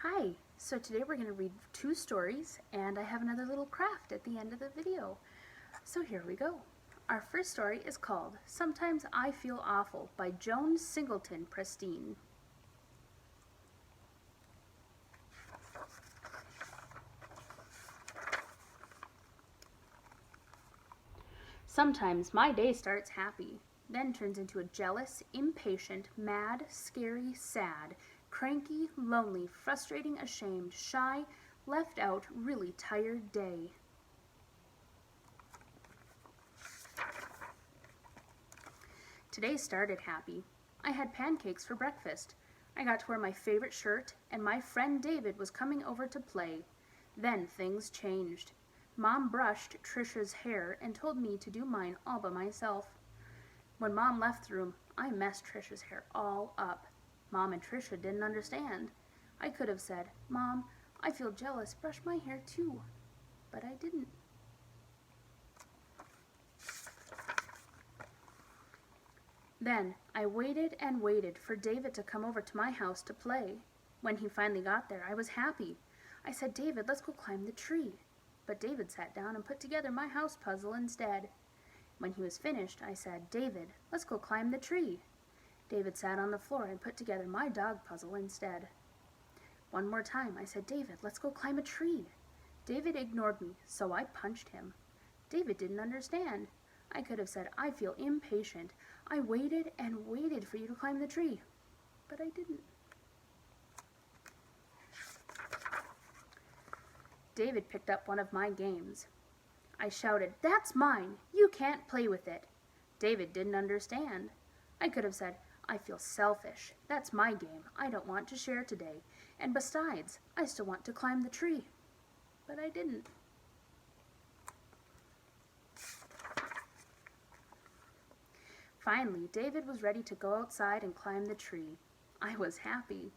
Hi, so today we're going to read 2 stories and I have another little craft at the end of the video. So here we go. Our first story is called Sometimes I Feel Awful by Joan Singleton, Prestine. Sometimes my day starts happy, then turns into a jealous, impatient, mad, scary, sad, cranky, lonely, frustrating, ashamed, shy, left out, really tired day. Today started happy. I had pancakes for breakfast. I got to wear my favorite shirt, and my friend David was coming over to play. Then things changed. Mom brushed Trisha's hair and told me to do mine all by myself. When Mom left the room, I messed Trisha's hair all up. Mom and Trisha didn't understand. I could have said, "Mom, I feel jealous, brush my hair too." But I didn't. Then I waited and waited for David to come over to my house to play. When he finally got there, I was happy. I said, "David, let's go climb the tree." But David sat down and put together my house puzzle instead. When he was finished, I said, "David, let's go climb the tree." David sat on the floor and put together my dog puzzle instead. One more time, I said, "David, let's go climb a tree." David ignored me, so I punched him. David didn't understand. I could have said, "I feel impatient. I waited and waited for you to climb the tree." But I didn't. David picked up one of my games. I shouted, "That's mine! You can't play with it!" David didn't understand. I could have said, "I feel selfish. That's my game. I don't want to share today. And besides, I still want to climb the tree." But I didn't. Finally, David was ready to go outside and climb the tree. I was happy.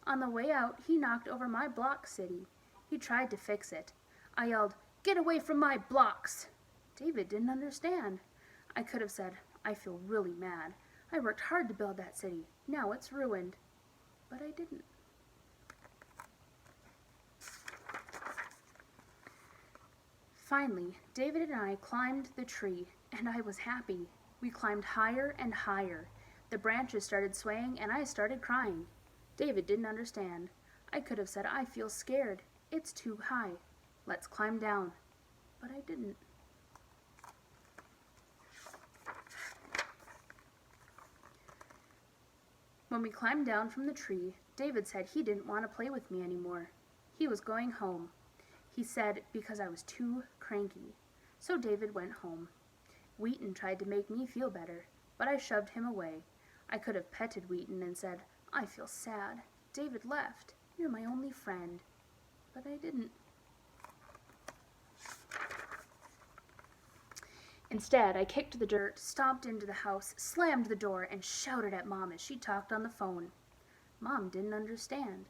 On the way out, he knocked over my block city. He tried to fix it. I yelled, "Get away from my blocks!" David didn't understand. I could have said, "I feel really mad. I worked hard to build that city. Now it's ruined." But I didn't. Finally, David and I climbed the tree, and I was happy. We climbed higher and higher. The branches started swaying, and I started crying. David didn't understand. I could have said, "I feel scared. It's too high. Let's climb down." But I didn't. When we climbed down from the tree, David said he didn't want to play with me anymore. He was going home. He said because I was too cranky. So David went home. Wheaton tried to make me feel better, but I shoved him away. I could have petted Wheaton and said, "I feel sad. David left. You're my only friend." But I didn't. Instead, I kicked the dirt, stomped into the house, slammed the door, and shouted at Mom as she talked on the phone. Mom didn't understand.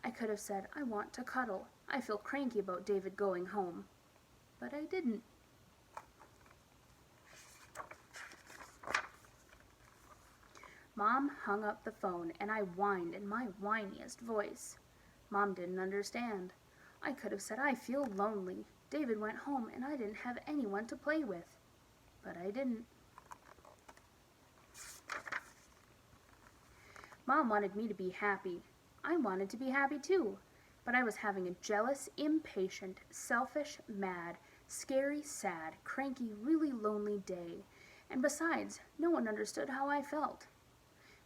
I could have said, "I want to cuddle. I feel cranky about David going home." But I didn't. Mom hung up the phone, and I whined in my whiniest voice. Mom didn't understand. I could have said, "I feel lonely. David went home, and I didn't have anyone to play with." But I didn't. Mom wanted me to be happy. I wanted to be happy too, but I was having a jealous, impatient, selfish, mad, scary, sad, cranky, really lonely day, and besides, no one understood how I felt.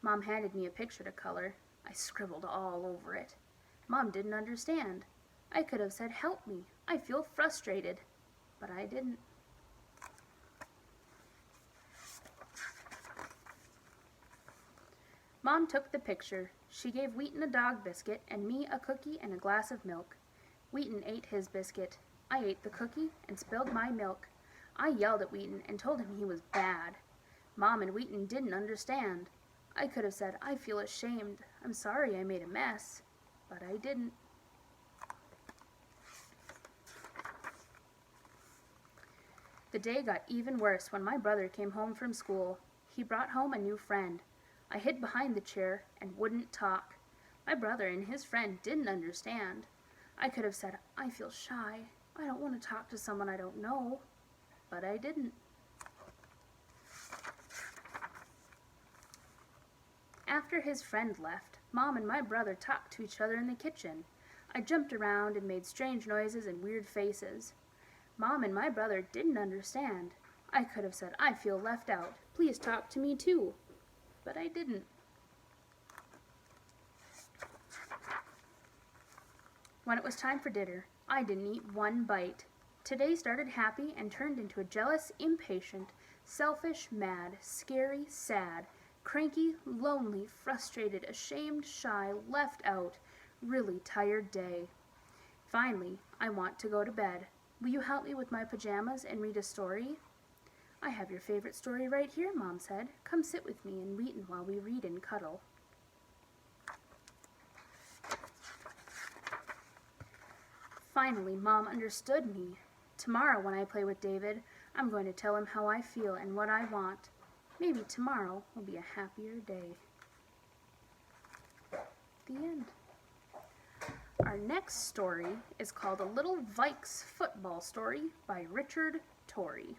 Mom handed me a picture to color. I scribbled all over it. Mom didn't understand. I could have said, "Help me. I feel frustrated." But I didn't. Mom took the picture. She gave Wheaton a dog biscuit and me a cookie and a glass of milk. Wheaton ate his biscuit. I ate the cookie and spilled my milk. I yelled at Wheaton and told him he was bad. Mom and Wheaton didn't understand. I could have said, "I feel ashamed. I'm sorry I made a mess." But I didn't. The day got even worse when my brother came home from school. He brought home a new friend. I hid behind the chair and wouldn't talk. My brother and his friend didn't understand. I could have said, I feel shy. I don't want to talk to someone I don't know. But I didn't. After his friend left, Mom and my brother talked to each other in the kitchen. I jumped around and made strange noises and weird faces. Mom and my brother didn't understand. I could have said, I feel left out. Please talk to me too. But I didn't. When it was time for dinner, I didn't eat one bite. Today started happy and turned into a jealous, impatient, selfish, mad, scary, sad, cranky, lonely, frustrated, ashamed, shy, left out, really tired day. Finally, I want to go to bed. Will you help me with my pajamas and read a story? I have your favorite story right here, Mom said. Come sit with me and read while we read and cuddle. Finally, Mom understood me. Tomorrow when I play with David, I'm going to tell him how I feel and what I want. Maybe tomorrow will be a happier day. The end. Our next story is called A Little Vikes Football Story by Richard Torrey.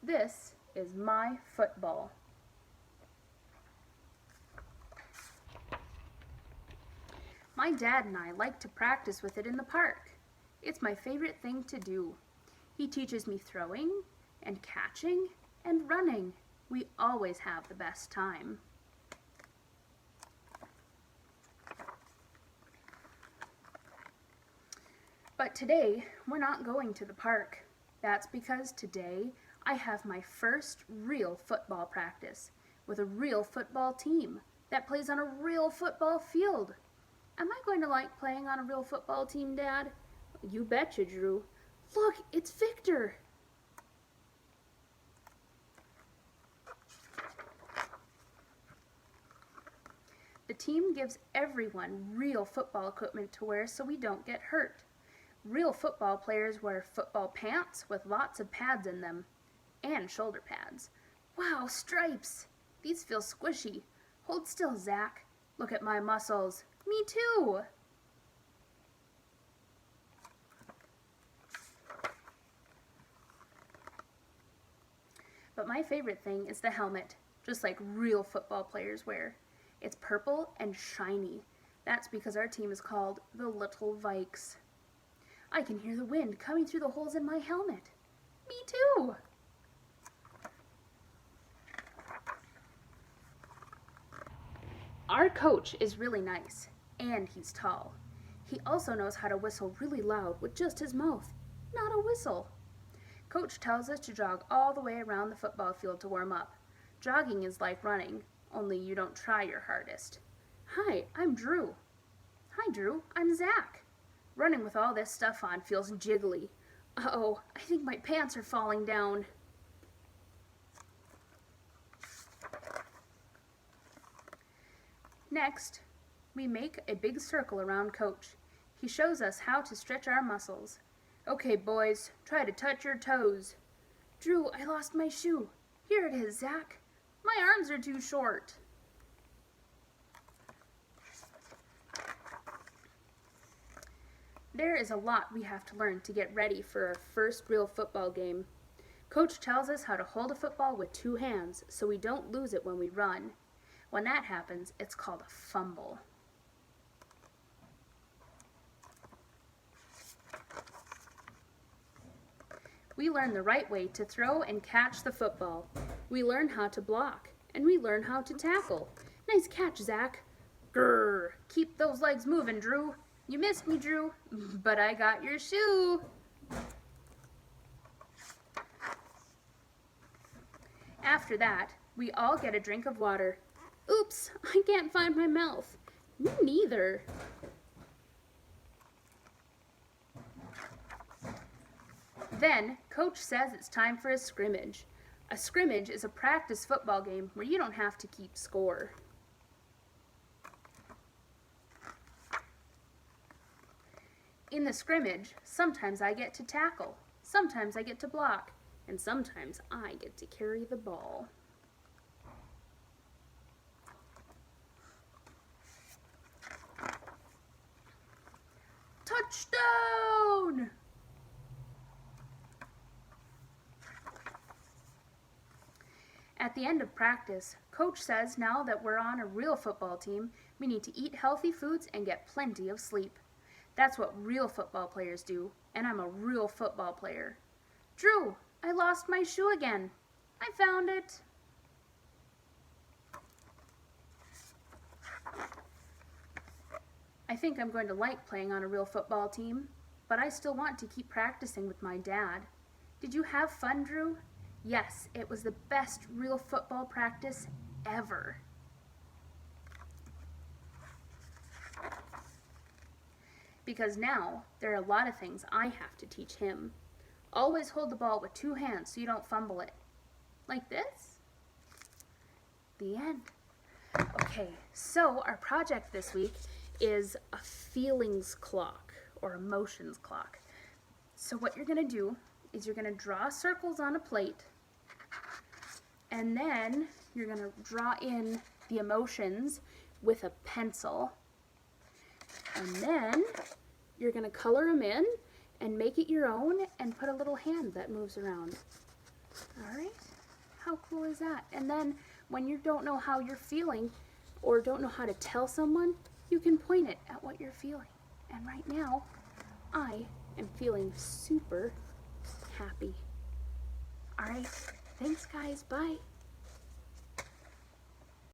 This is my football. My dad and I like to practice with it in the park. It's my favorite thing to do. He teaches me throwing and catching and running. We always have the best time. But today, we're not going to the park. That's because today I have my first real football practice with a real football team that plays on a real football field. Am I going to like playing on a real football team, Dad? You betcha, Drew. Look, it's Victor. The team gives everyone real football equipment to wear so we don't get hurt. Real football players wear football pants with lots of pads in them, and shoulder pads. Wow, stripes! These feel squishy. Hold still, Zach. Look at my muscles. Me too! But my favorite thing is the helmet, just like real football players wear. It's purple and shiny. That's because our team is called the Little Vikes. I can hear the wind coming through the holes in my helmet. Me too! Our coach is really nice, and he's tall. He also knows how to whistle really loud with just his mouth, not a whistle. Coach tells us to jog all the way around the football field to warm up. Jogging is like running, only you don't try your hardest. Hi, I'm Drew. Hi, Drew. I'm Zach. Running with all this stuff on feels jiggly. Uh-oh, I think my pants are falling down. Next, we make a big circle around Coach. He shows us how to stretch our muscles. Okay, boys, try to touch your toes. Drew, I lost my shoe. Here it is, Zach. My arms are too short. There is a lot we have to learn to get ready for our first real football game. Coach tells us how to hold a football with 2 hands so we don't lose it when we run. When that happens, it's called a fumble. We learn the right way to throw and catch the football. We learn how to block, and we learn how to tackle. Nice catch, Zach. Grrr, keep those legs moving, Drew. You missed me, Drew, but I got your shoe. After that, we all get a drink of water. Oops, I can't find my mouth. Me neither. Then, Coach says it's time for a scrimmage. A scrimmage is a practice football game where you don't have to keep score. In the scrimmage, sometimes I get to tackle, sometimes I get to block, And sometimes I get to carry the ball. Touchdown! At the end of practice, Coach says now that we're on a real football team, we need to eat healthy foods and get plenty of sleep. That's what real football players do, and I'm a real football player. Drew, I lost my shoe again. I found it. I think I'm going to like playing on a real football team, but I still want to keep practicing with my dad. Did you have fun, Drew? Yes, it was the best real football practice ever. Because now there are a lot of things I have to teach him. Always hold the ball with 2 hands so you don't fumble it. Like this. The end. Okay, so our project this week is a feelings clock or emotions clock. So what you're going to do is you're going to draw circles on a plate, and then you're going to draw in the emotions with a pencil, and then you're going to color them in and make it your own and put a little hand that moves around. All right, how cool is that? And then when you don't know how you're feeling or don't know how to tell someone, you can point it at what you're feeling. And right now, I am feeling super happy. All right, thanks guys, bye.